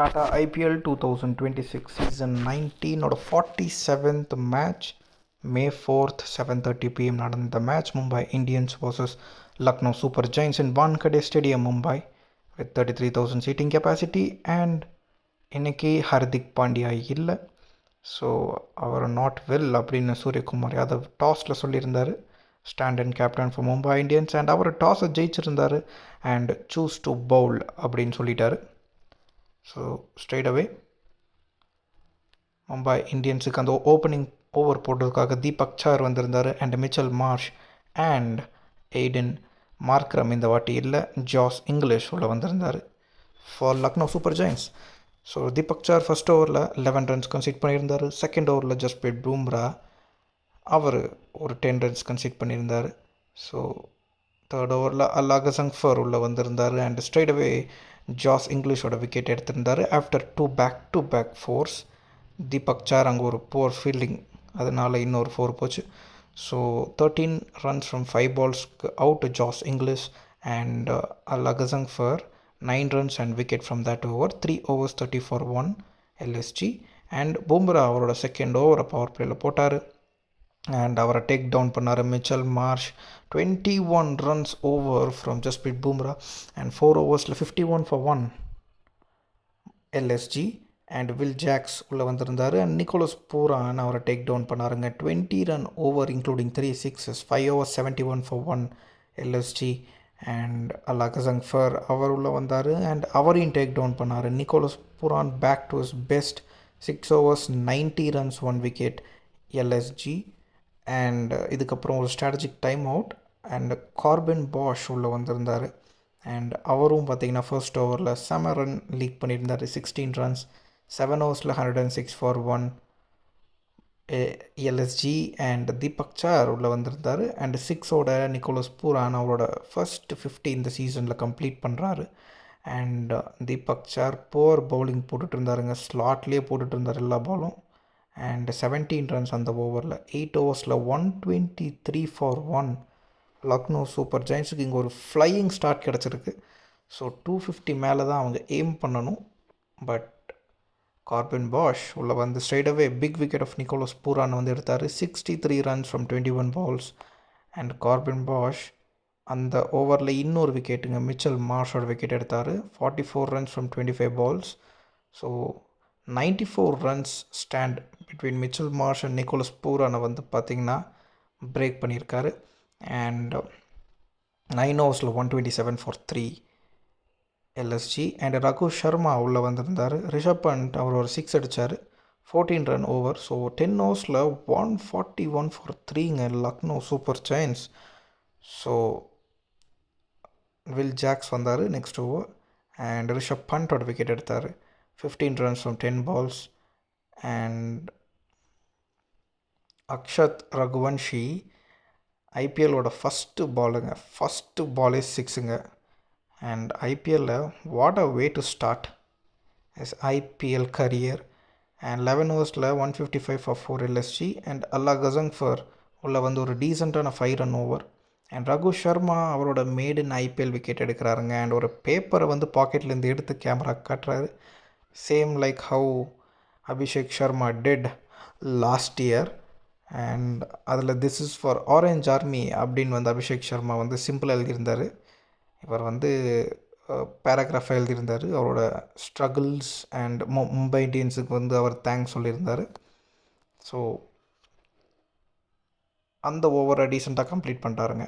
Tata IPL 2026 season 19ஓட 47th match May 4th 7:30 PM நடந்த match Mumbai Indians vs Lucknow super giants in Wankhede stadium Mumbai with 33,000 seating capacity. And இன்னைக்கு ஹர்திக் பாண்டியா இல்லை, so our not well அப்படின்னு சூரியகுமார் யாதவ் டாஸில் சொல்லியிருந்தார், stand and captain for Mumbai Indians. And அவர் டாஸை ஜெயிச்சிருந்தார் அண்ட் சூஸ் டு பவுல் அப்படின்னு சொல்லிட்டாரு. ஸோ ஸ்ட்ரெயிட் அவே மும்பை இந்தியன்ஸுக்கு அந்த ஓப்பனிங் ஓவர் போடுறதுக்காக தீபக் சார் வந்திருந்தார். And Mitchell Marsh and Aiden Markram இந்த வாட்டி இல்லை, ஜாஸ் இங்கிலீஷ் உள்ள வந்திருந்தார் for Lucknow super giants. So Deepak Chahar first ஓவரில் 11 ரன்ஸ் கன்சீட் பண்ணியிருந்தார். செகண்ட் ஓவரில் ஜஸ்பிரீத் பும்ரா அவர் ஒரு 10 ரன்ஸ் கன்சீட் பண்ணியிருந்தார். ஸோ தேர்ட் ஓவரில் அல்லாகசங்ஃபர் உள்ளே வந்திருந்தார் அண்ட் ஸ்ட்ரெயிட் அவே ஜாஸ் இங்கிலீஷோட விக்கெட் எடுத்திருந்தார். ஆஃப்டர் 2 பேக்-to-back ஃபோர்ஸ், தீபக் சார் அங்கே ஒரு புவர் ஃபீல்டிங், அதனால் இன்னொரு 4 போச்சு. ஸோ 13 runs from 5 balls-க்கு out Jos Inglis and Allah Ghazanfar 9 runs and wicket from that over. 3 overs 30 for 1 LSG. And Bumrah அவரோட செகண்ட் ஓவரை பவர் பிளேயில் போட்டார் அண்ட் அவரை டேக் டவுன் பண்ணார் Mitchell Marsh. 21 runs over from Jasprit Bumrah and 4 overs-ல 51 for 1 LSG. And Will Jacks உள்ளே வந்திருந்தார் அண்ட் நிக்கோலஸ் பூரான் அவரை டேக் டவுன் பண்ணாருங்க. 20 run over including 3 sixes, 5 overs 71 for 1 LSG. And Allah Ghazanfar அவர் உள்ளே வந்தார் அண்ட் அவரையும் டேக் டவுன் பண்ணார். Nicholas Pooran back to his best, 6 overs 90 runs 1 wicket LSG. And இதுக்கப்புறம் ஒரு strategic time out and Corbin Bosch உள்ளே வந்திருந்தார் அண்ட் அவரும் பார்த்திங்கன்னா ஃபர்ஸ்ட் ஓவரில் 7 run லீக் பண்ணியிருந்தார், 16 runs, 7 overs-ல 106 for 1 LSG. And Deepak sir உள்ளே வந்திருந்தார் அண்ட் 6ஓட நிக்கோலஸ் பூரான் அவரோட ஃபர்ஸ்ட் 50 இந்த சீசனில் கம்ப்ளீட் பண்ணுறாரு. And Deepak Chahar four bowling போட்டுட்டு இருந்தாருங்க, ஸ்லாட்லேயே போட்டுட்டு இருந்தார் எல்லா பாலும். அண்ட் 17 runs அந்த ஓவரில், 8 overs-ல 123 for 1 லக்னோ சூப்பர் ஜெயின்ஸுக்கு இங்கே ஒரு ஃப்ளையிங் ஸ்டார்ட் கிடச்சிருக்கு. ஸோ 250 மேலே தான் அவங்க எய்ம் பண்ணணும். பட் கார்பின் பாஷ் உள்ள வந்து straight away pick wicket of Nicholas Pooran வந்து எடுத்தார், 63 runs from 21 balls. And Corbin Bosch அந்த ஓவரில் இன்னொரு விக்கெட்டுங்க, மிச்சல் மார்ஷோட விக்கெட் எடுத்தார், 44 runs from 25 balls. So 94 runs stand between Mitchell Marsh and Nicholas பூரானை வந்து பார்த்திங்கன்னா பிரேக் பண்ணியிருக்காரு. அண்ட் 9 overs-ல 127 for 3 LSG. And Raghu Sharma உள்ளே வந்திருந்தார். ரிஷப் பண்ட் அவர் ஒரு 6 அடித்தார், 14 run ஓவர். ஸோ 10 overs-ல 141 for 3ங்க Lucknow super giants. So Will Jacks வந்தார் நெக்ஸ்ட் ஓவர் அண்ட் ரிஷப் பண்டோட விக்கெட் எடுத்தார், 15 runs from 10 balls. And Akshat Raghuvanshi ஐபிஎல்லோட ஃபஸ்ட்டு பாலே 6ங்க. அண்ட் ஐபிஎல்லில் what a way to start is IPL career. And 11 overs-ல 155 for 4 LSG. அண்ட் அல்லாகசங்ஃபர் உள்ள வந்து ஒரு டீசெண்டான 5 run over. And Raghu Sharma அவரோட மேடின் ஐபிஎல் விக்கெட் எடுக்கிறாருங்க அண்ட் ஒரு பேப்பரை வந்து பாக்கெட்லேருந்து எடுத்து கேமரா காட்டுறாரு, same like how Abhishek Sharma did last year. And அதில் this is for orange army அப்படின்னு வந்து அபிஷேக் சர்மா வந்து சிம்பிளாக எழுதியிருந்தார். இவர் வந்து பேராகிராஃபாக எழுதியிருந்தார் அவரோட ஸ்ட்ரகிள்ஸ் அண்ட் மும்பை இந்தியன்ஸுக்கு வந்து அவர் தேங்க்ஸ் சொல்லியிருந்தார். ஸோ அந்த ஓவரை டீசெண்டாக கம்ப்ளீட் பண்ணிட்டாருங்க,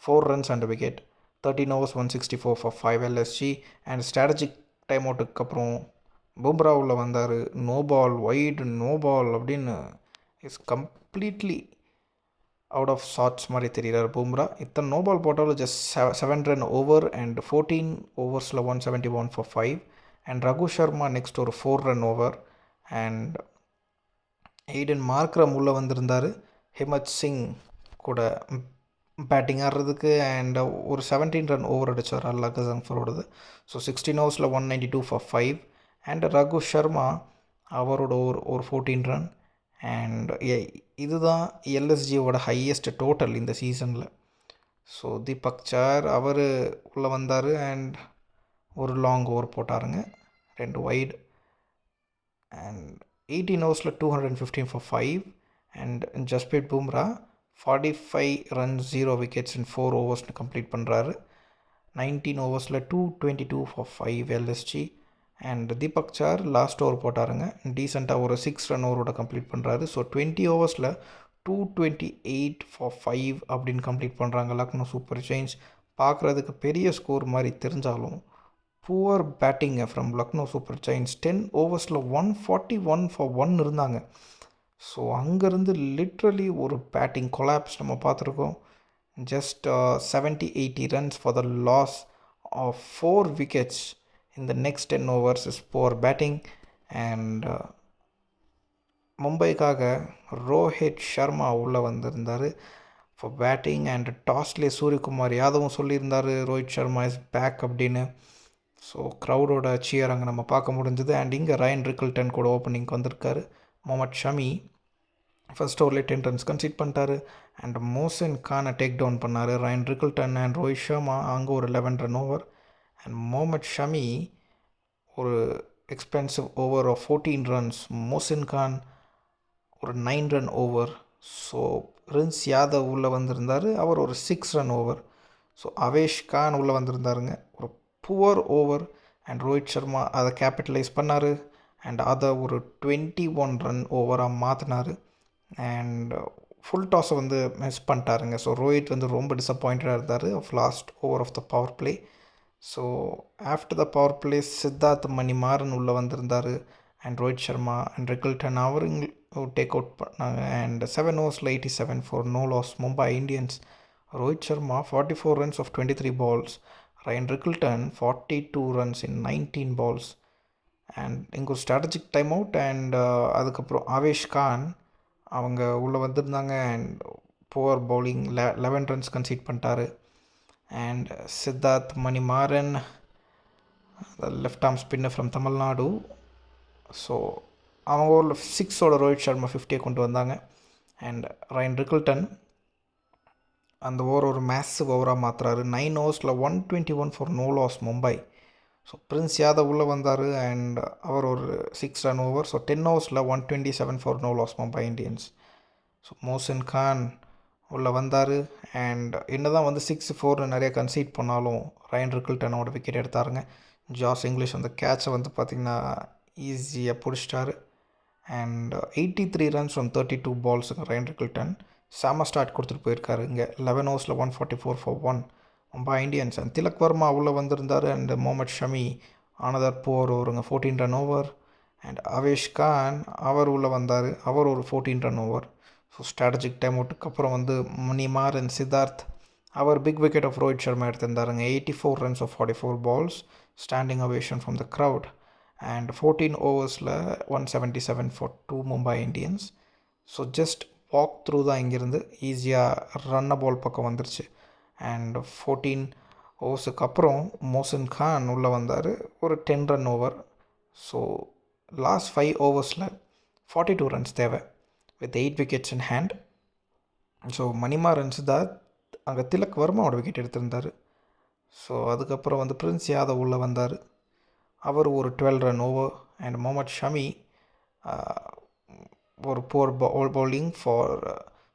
4 runs and wicket, 13 overs 164 for 5 LSG. And strategic time அவுட்டுக்கு அப்புறம் பும்ரா உள்ள வந்தார், no ball wide no ball அப்படின்னு is completely out of sorts மாதிரி தெரிகிறார் பும்ரா. இத்தனை நோ பால் போட்டாலும் ஜஸ்ட் 7 run ஓவர் அண்ட் 14 overs-ல 171 for 5. And Raghu Sharma next ஒரு 4 run over. And Aiden Markram உள்ளே வந்திருந்தார் ஹிமத் சிங் கூட பேட்டிங் ஆடுறதுக்கு அண்ட் ஒரு 17 run ஓவர் அடித்தார் அல்லாகசங்ஃபரோடது. ஸோ 16 overs-ல 192 for 5. அண்ட் ரகு சர்மா அவரோட ஒரு 14 run. அண்ட் இதுதான் எல்எஸ்ஜியோட ஹையஸ்ட் டோட்டல் இந்த சீசனில். ஸோ தீபக் சார் அவர் உள்ளே வந்தார் அண்ட் ஒரு லாங் ஓவர் போட்டாருங்க, 2 வைடு. அண்ட் 18 ஓவர்ஸில் 215 for 5. And Jasprit Bumrah 45 runs 0 wickets in 4 ஓவர்ஸ்னு கம்ப்ளீட் பண்ணுறாரு. 19 ஓவர்ஸில் 222 for 5 LSG. And Deepak Chahar last over போட்டாருங்க, டீசெண்டாக ஒரு 6 ரன் ஓவரோட கம்ப்ளீட் பண்ணுறாரு. ஸோ 20 ஓவர்ஸில் 228 ஃபார் 5 அப்படின்னு கம்ப்ளீட் பண்ணுறாங்க லக்னோ சூப்பர் ஜெயின்ஸ். பார்க்குறதுக்கு பெரிய ஸ்கோர் மாதிரி தெரிஞ்சாலும் poor batting from Lucknow super giants. 10 ஓவர்ஸில் 141 ஃபார் 1 இருந்தாங்க. ஸோ அங்கேருந்து லிட்ரலி ஒரு பேட்டிங் கொலாப்ஸ் நம்ம பார்த்துருக்கோம். Just 70-80 runs for the loss of 4 wickets in the next 10 overs is poor batting. And மும்பைக்காக ரோஹித் சர்மா உள்ளே வந்திருந்தார் ஃபார் பேட்டிங். அண்ட் டாஸ்லேயே சூரியகுமார் யாதவும் சொல்லியிருந்தார் ரோஹித் சர்மா இஸ் பேக் அப்படின்னு. ஸோ க்ரௌடோட சியர் அங்கே நம்ம பார்க்க முடிஞ்சது. அண்ட் இங்கே ரயன் ரிக்கிள்டன் கூட ஓப்பனிங்க்கு வந்திருக்காரு. முகமது ஷமி ஃபர்ஸ்ட் ஓவர்லேயே 10 runs கன்சீட் பண்ணிட்டாரு. அண்ட் மோசின் கானை டேக் டவுன் பண்ணார். Ryan Rickelton and Rohit Sharma அங்கே ஒரு 11 run over. And Mohammed Shami ஒரு expensive over of 14 runs. Mohsin Khan ஒரு 9 run over. So Prince Yadav உள்ளே வந்திருந்தார், அவர் ஒரு 6 run over. So Avesh Khan உள்ளே வந்திருந்தாருங்க, ஒரு poor over. And Rohit Sharma அதை கேபிட்டலைஸ் பண்ணார். அண்ட் அதை ஒரு 21 run ஓவராக மாற்றினார். அண்ட் ஃபுல் டாஸை வந்து மிஸ் பண்ணிட்டாருங்க. ஸோ ரோஹித் வந்து ரொம்ப டிசப்பாயிண்டடாக இருந்தார் of last over of the power play. So after the power play Siddharth Manimaran உள்ளே வந்திருந்தார். And Rohit Sharma and Rickelton அவருங்க டேக் அவுட் பண்ணாங்க. அண்ட் 7 ஓவர்ஸில் 87 for no loss Mumbai Indians. Rohit Sharma 44 runs of 23 balls. Ryan Rickelton 42 runs in 19 balls. And இங்கே ஒரு strategic time out. And அதுக்கப்புறம் அவேஷ் கான் அவங்க உள்ளே வந்திருந்தாங்க. And poor bowling 11 runs concede பண்ணிட்டாரு. And Siddharth Manimaran left arm spinner from Tamil Nadu. So அவங்க ஒரு 6 ரோஹித் சர்மா 50 கொண்டு வந்தாங்க. அண்ட் ரயன் ரிக்கிள்டன் அந்த ஓவர் ஒரு மேசிவ் ஓவராக மாற்றுறாரு. 9 ஓவர்ஸில் 121 for no loss Mumbai. So Prince Yadav உள்ளே வந்தார். அண்ட் அவர் ஒரு 6 run ஓவர். ஸோ 10 ஓவர்ஸில் 127 for no loss Mumbai Indians. So Mohsin Khan உள்ளே வந்தார். அண்ட் என்ன தான் வந்து 6-4 நிறைய கன்சீட் பண்ணாலும் ரயன் ரிக்கிள்டனோட விக்கெட் எடுத்தாருங்க. ஜாஸ் இங்கிலீஷ் அந்த கேட்சை வந்து பார்த்திங்கன்னா ஈஸியாக பிடிச்சிட்டாரு. And 83 runs from 32 balls Ryan Rickelton செம ஸ்டார்ட் கொடுத்துட்டு போயிருக்காரு. இங்கே 11 ஓவர்ஸில் 144 for 1 Mumbai Indians. And Tilak Varma உள்ளே வந்திருந்தார். And Mohammed Shami another poor ஓவருங்க 14 run over. And Avesh Khan அவர் உள்ளே வந்தார், அவர் ஒரு 14 run over. So strategic time அவுட்டுக்கு அப்புறம் வந்து மணிமாறன் சித்தார்த் அவர் big wicket of Rohit Sharma எடுத்திருந்தாருங்க. 84 runs of 44 balls. Standing ovation from the crowd. And 14 ஓவர்ஸில் 177 for 2 Mumbai Indians. So just walk through தான் இங்கேருந்து ஈஸியாக ரன்ன பால் பக்கம் வந்துருச்சு. அண்ட் 14 ஓவர்ஸுக்கு அப்புறம் மோசின் கான் உள்ளே வந்தார், ஒரு 10 run over. So last 5 ஓவர்ஸில் 42 runs தேவை with 8 wickets in hand. So Manimaran Siddharth அங்கே திலக் வர்மாவோட விக்கெட் எடுத்திருந்தார். ஸோ அதுக்கப்புறம் வந்து பிரின்ஸ் யாதவ் உள்ளே வந்தார், அவர் ஒரு 12 run over. And Mohammed Shami ஒரு poor bowling for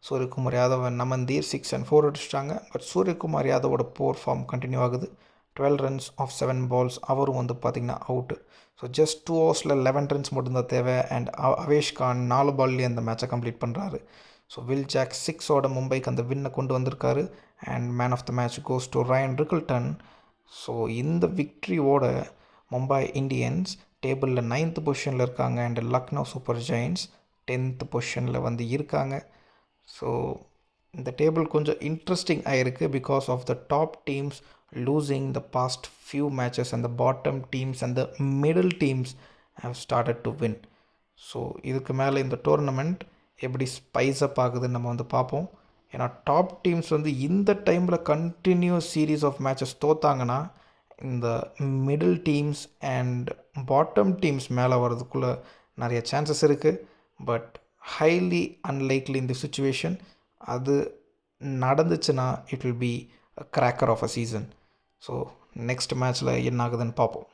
Suryakumar Yadav and Naman Dhir 6 and 4 அடிச்சிட்டாங்க. பட் சூரியகுமார் யாதவோட போர் ஃபார்ம் கண்டினியூ ஆகுது. 12 runs ஆஃப் 7 balls. அவரும் வந்து பார்த்திங்கன்னா அவுட்டு. ஸோ ஜஸ்ட் 2 ஓவர்ஸில் 11 runs மட்டும்தான் தேவை. அண்ட் அவேஷ் கான் 4 ballலேயே அந்த மேட்சை கம்ப்ளீட் பண்ணுறாரு. ஸோ வில் ஜாக் 6 மும்பைக்கு அந்த வின்னை கொண்டு வந்திருக்காரு. And man of the match goes to Ryan Rickelton. So இந்த விக்ட்ரியோட மும்பை இந்தியன்ஸ் டேபிளில் 9th பொசிஷனில் இருக்காங்க. And Lucknow super Jains 10th பொசிஷனில் வந்து இருக்காங்க. ஸோ இந்த டேபிள் கொஞ்சம் இன்ட்ரெஸ்டிங் ஆகிருக்கு because of the top teams losing the past few matches and the bottom teams and the middle teams have started to win. So இதுக்கு மேலே இந்த டோர்னமெண்ட் எப்படி ஸ்பைஸ் அப் ஆகுதுன்னு நம்ம வந்து பார்ப்போம். ஏன்னா டாப் டீம்ஸ் வந்து இந்த டைமில் கண்டினியூஸ் சீரீஸ் ஆஃப் மேட்சஸ் தோத்தாங்கன்னா இந்த middle teams and bottom teams மேலே வர்றதுக்குள்ளே நிறைய சான்சஸ் இருக்குது. பட் ஹைலி அன்லைக்லி இந்த சுச்சுவேஷன். அது நடந்துச்சுன்னா it will be a cracker of a season. So next மேட்ச்சில் என்ன ஆகுதுன்னு பார்ப்போம்.